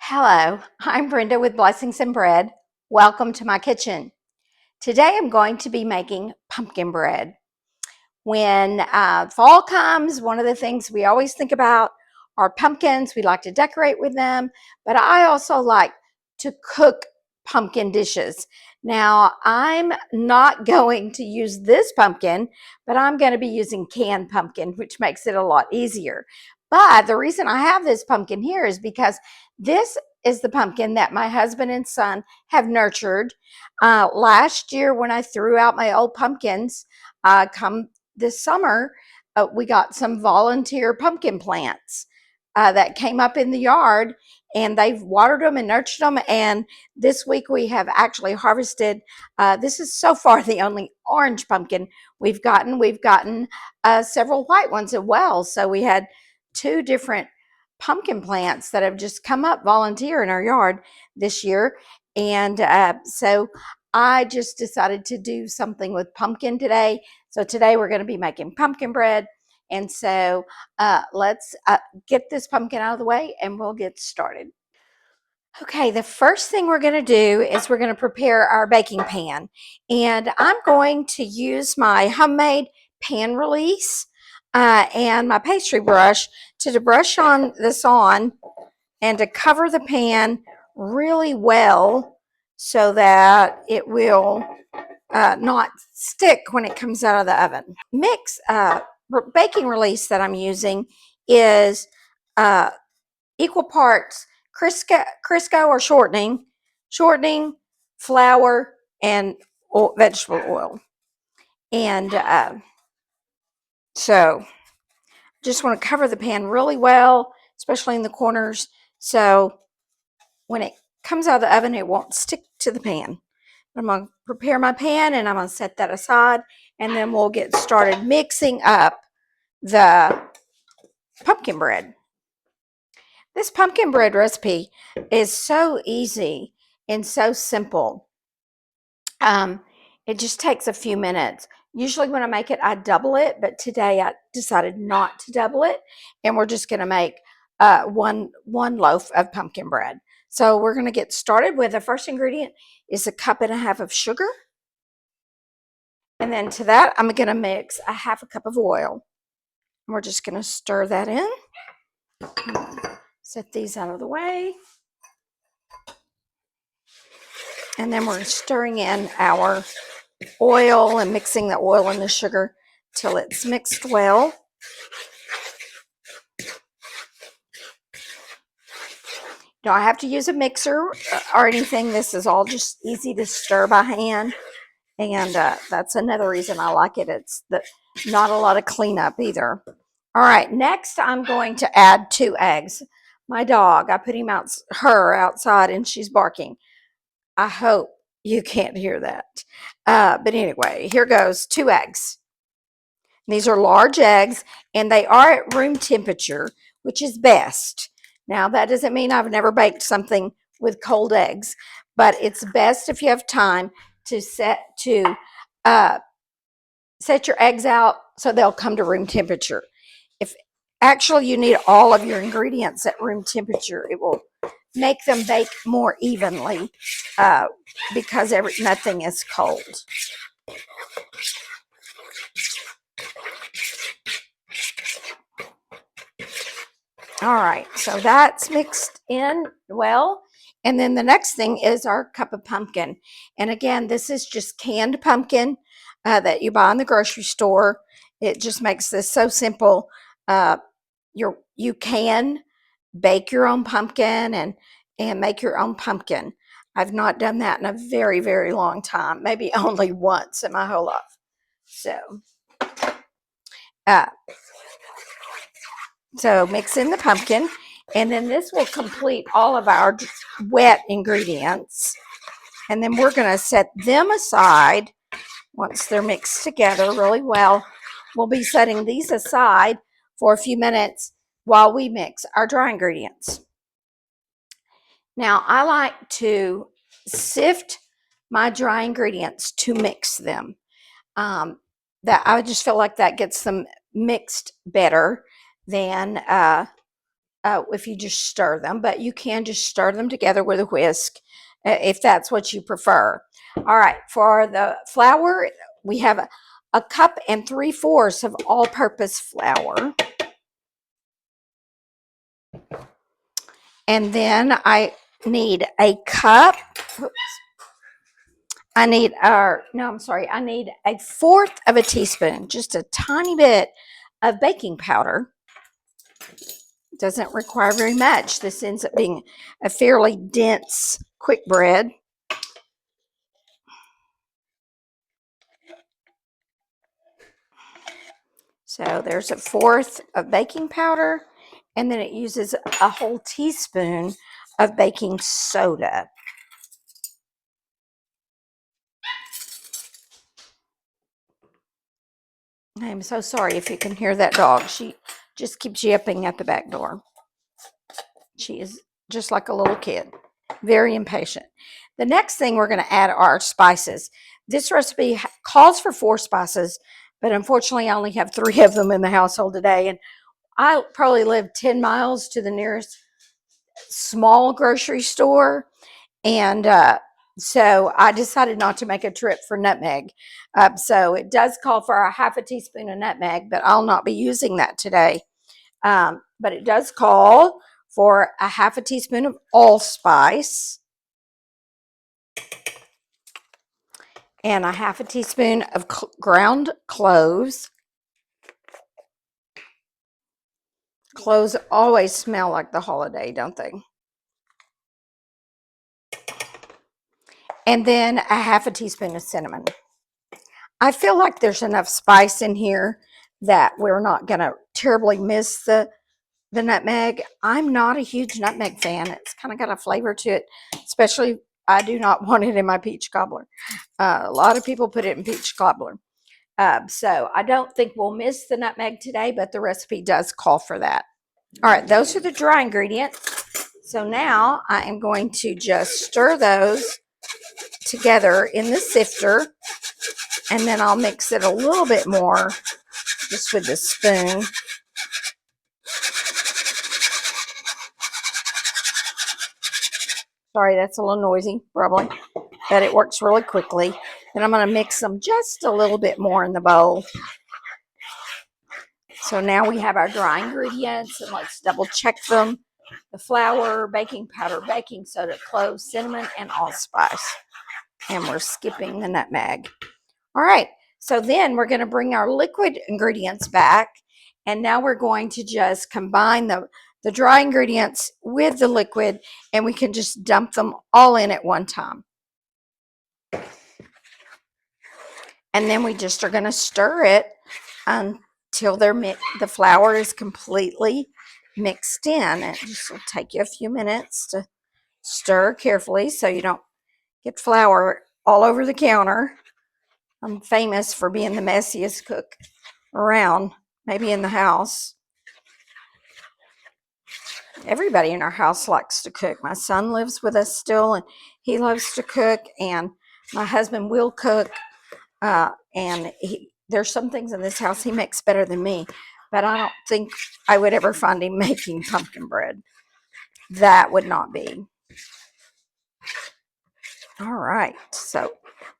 Hello, I'm Brenda with Blessings and Bread. Welcome to my kitchen. Today I'm going to be making pumpkin bread. When fall comes, one of the things we always think about are pumpkins. We like to decorate with them, but I also like to cook pumpkin dishes. Now, I'm not going to use this pumpkin, but I'm going to be using canned pumpkin, which makes it a lot easier. But the reason I have this pumpkin here is because this is the pumpkin that my husband and son have nurtured. Last year, when I threw out my old pumpkins, come this summer, we got some volunteer pumpkin plants that came up in the yard, and they've watered them and nurtured them. And this week we have actually harvested. This is so far the only orange pumpkin we've gotten. We've gotten several white ones as well. So we had two different pumpkin plants that have just come up volunteer in our yard this year. And so I just decided to do something with pumpkin today. So today we're going to be making pumpkin bread. And so let's get this pumpkin out of the way and we'll get started. Okay, the first thing we're going to do is we're going to prepare our baking pan. And I'm going to use my homemade pan release and my pastry brush to brush on this on and to cover the pan really well so that it will not stick when it comes out of the oven. Mix baking release that I'm using is equal parts Crisco or shortening, flour, and vegetable oil. And so just want to cover the pan really well, especially in the corners, so when it comes out of the oven, it won't stick to the pan. I'm going to prepare my pan and I'm going to set that aside, and then we'll get started mixing up the pumpkin bread. This pumpkin bread recipe is so easy and so simple. It just takes a few minutes. Usually when I make it, I double it, but today I decided not to double it, and we're just going to make one loaf of pumpkin bread. So we're going to get started with the first ingredient is 1.5 cups of sugar. And then to that, I'm going to mix 1/2 cup of oil. And we're just going to stir that in. Set these out of the way. And then we're stirring in our oil and mixing the oil and the sugar till it's mixed well. You don't have to use a mixer or anything. This is all just easy to stir by hand. And that's another reason I like it. It's not a lot of cleanup either. All right, next I'm going to add 2 eggs. My dog, I put her outside and she's barking. I hope you can't hear that. But anyway, here goes 2 eggs. These are large eggs, and they are at room temperature, which is best. Now, that doesn't mean I've never baked something with cold eggs, but it's best if you have time to set your eggs out so they'll come to room temperature. If actually you need all of your ingredients at room temperature, it will make them bake more evenly because nothing is cold. All right, so that's mixed in well. And then the next thing is our cup of pumpkin. And again, this is just canned pumpkin that you buy in the grocery store. It just makes this so simple. You can bake your own pumpkin and make your own pumpkin. I've not done that in a very, very long time, maybe only once in my whole life. So mix in the pumpkin, and then this will complete all of our wet ingredients. And then we're going to set them aside once they're mixed together really well. We'll be setting these aside for a few minutes while we mix our dry ingredients. Now, I like to sift my dry ingredients to mix them. That I just feel like that gets them mixed better than if you just stir them, but you can just stir them together with a whisk if that's what you prefer. All right, for the flour, we have a cup and 3/4 of all-purpose flour. And then I need a cup. Oops. I need, no, I'm sorry. I need 1/4 of a teaspoon, just a tiny bit of baking powder. Doesn't require very much. This ends up being a fairly dense, quick bread. So there's 1/4 of baking powder, and then it uses a whole teaspoon of baking soda. I'm so sorry if you can hear that dog. She just keeps yipping at the back door. She is just like a little kid, very impatient. The next thing we're going to add are spices. This recipe calls for 4 spices, but unfortunately I only have 3 of them in the household today, and I probably live 10 miles to the nearest small grocery store, and so I decided not to make a trip for nutmeg. So it does call for a 1/2 teaspoon of nutmeg, but I'll not be using that today. But it does call for a 1/2 teaspoon of allspice and a 1/2 teaspoon of ground cloves. Cloves always smell like the holiday, don't they? And then a 1/2 teaspoon of cinnamon. I feel like there's enough spice in here that we're not going to terribly miss the nutmeg. I'm not a huge nutmeg fan. It's kind of got a flavor to it, especially I do not want it in my peach cobbler. A lot of people put it in peach cobbler. So I don't think we'll miss the nutmeg today, but the recipe does call for that. All right, those are the dry ingredients. So now I am going to just stir those together in the sifter, and then I'll mix it a little bit more just with the spoon. Sorry, that's a little noisy, probably, but it works really quickly. Then I'm going to mix them just a little bit more in the bowl. So now we have our dry ingredients, and let's double check them. The flour, baking powder, baking soda, cloves, cinnamon, and allspice. And we're skipping the nutmeg. All right, so then we're going to bring our liquid ingredients back, and now we're going to just combine the dry ingredients with the liquid, and we can just dump them all in at one time. And then we just are going to stir it until the flour is completely mixed in. It just will take you a few minutes to stir carefully so you don't get flour all over the counter. I'm famous for being the messiest cook around, maybe in the house. Everybody in our house likes to cook. My son lives with us still, and he loves to cook, and my husband will cook. And there's some things in this house he makes better than me, but I don't think I would ever find him making pumpkin bread. That would not be. All right, so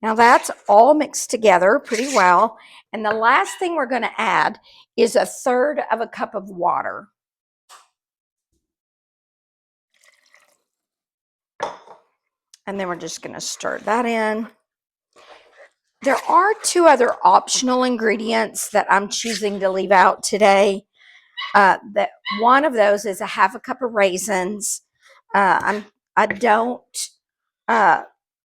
now that's all mixed together pretty well. And the last thing we're going to add is 1/3 cup of water. And then we're just going to stir that in. There are 2 other optional ingredients that I'm choosing to leave out today. That one of those is a 1/2 cup of raisins.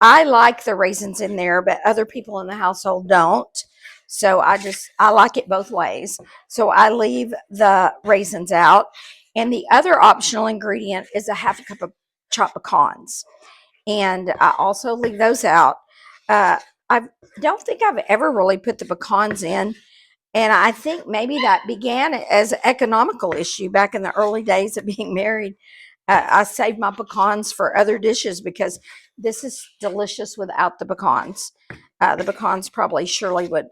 I like the raisins in there, but other people in the household don't. So I like it both ways. So I leave the raisins out. And the other optional ingredient is a 1/2 cup of chopped pecans. And I also leave those out. I don't think I've ever really put the pecans in. And I think maybe that began as an economical issue back in the early days of being married. I saved my pecans for other dishes because this is delicious without the pecans. The pecans probably Shirley would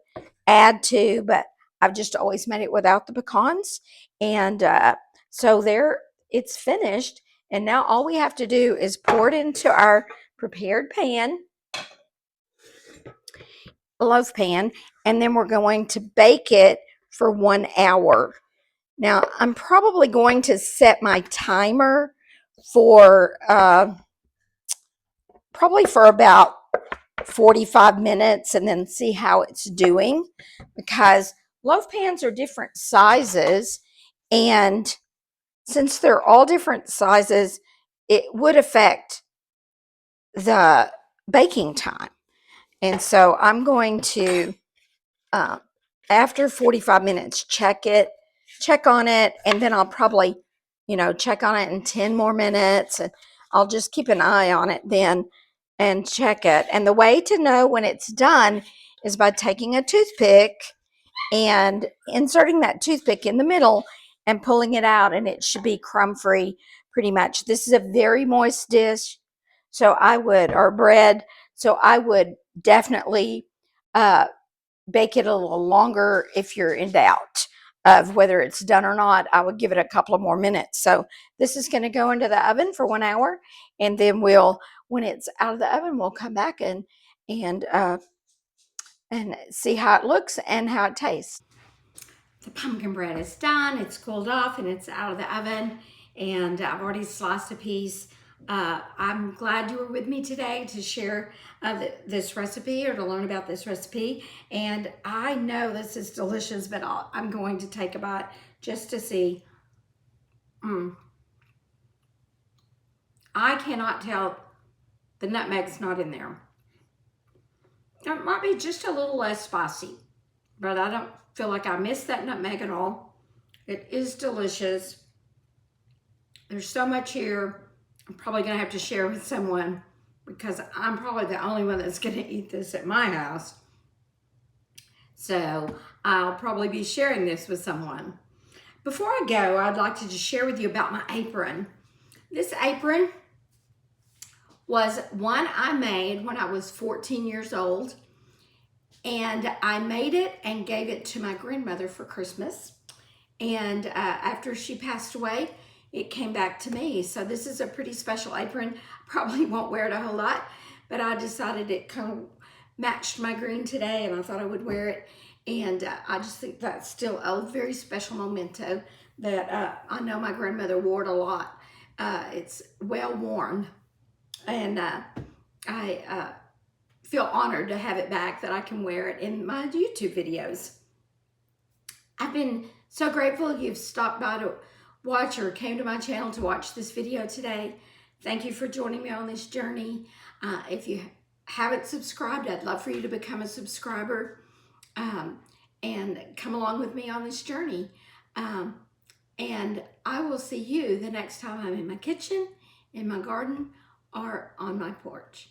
add to, but I've just always made it without the pecans. And so there, it's finished. And now all we have to do is pour it into our prepared pan, a loaf pan, and then we're going to bake it for 1 hour. Now, I'm probably going to set my timer for probably for about 45 minutes and then see how it's doing, because loaf pans are different sizes, and since they're all different sizes, it would affect the baking time. And so I'm going to, after 45 minutes, check on it, and then I'll probably, check on it in 10 more minutes, and I'll just keep an eye on it then and check it. And the way to know when it's done is by taking a toothpick and inserting that toothpick in the middle and pulling it out, and it should be crumb-free pretty much. This is a very moist dish, or bread, so I would definitely bake it a little longer if you're in doubt of whether it's done or not. I would give it a couple of more minutes. So this is going to go into the oven for 1 hour, and then when it's out of the oven, we'll come back and see how it looks and how it tastes. The pumpkin bread is done. It's cooled off and it's out of the oven, and I've already sliced a piece. I'm glad you were with me today to share this recipe, or to learn about this recipe. And I know this is delicious, but I'm going to take a bite just to see. I cannot tell the nutmeg's not in there. It might be just a little less spicy, but I don't feel like I missed that nutmeg at all. It is delicious. There's so much here. I'm probably gonna have to share with someone, because I'm probably the only one that's gonna eat this at my house. So I'll probably be sharing this with someone. Before I go, I'd like to just share with you about my apron. This apron was one I made when I was 14 years old, and I made it and gave it to my grandmother for Christmas. And after she passed away, it came back to me. So this is a pretty special apron. Probably won't wear it a whole lot, but I decided it kind of matched my green today, and I thought I would wear it. And I just think that's still a very special memento that I know my grandmother wore it a lot. It's well worn, and I feel honored to have it back, that I can wear it in my YouTube videos. I've been so grateful you've stopped by to watch, or came to my channel to watch this video today. Thank you for joining me on this journey. If you haven't subscribed, I'd love for you to become a subscriber and come along with me on this journey. And I will see you the next time I'm in my kitchen, in my garden, or on my porch.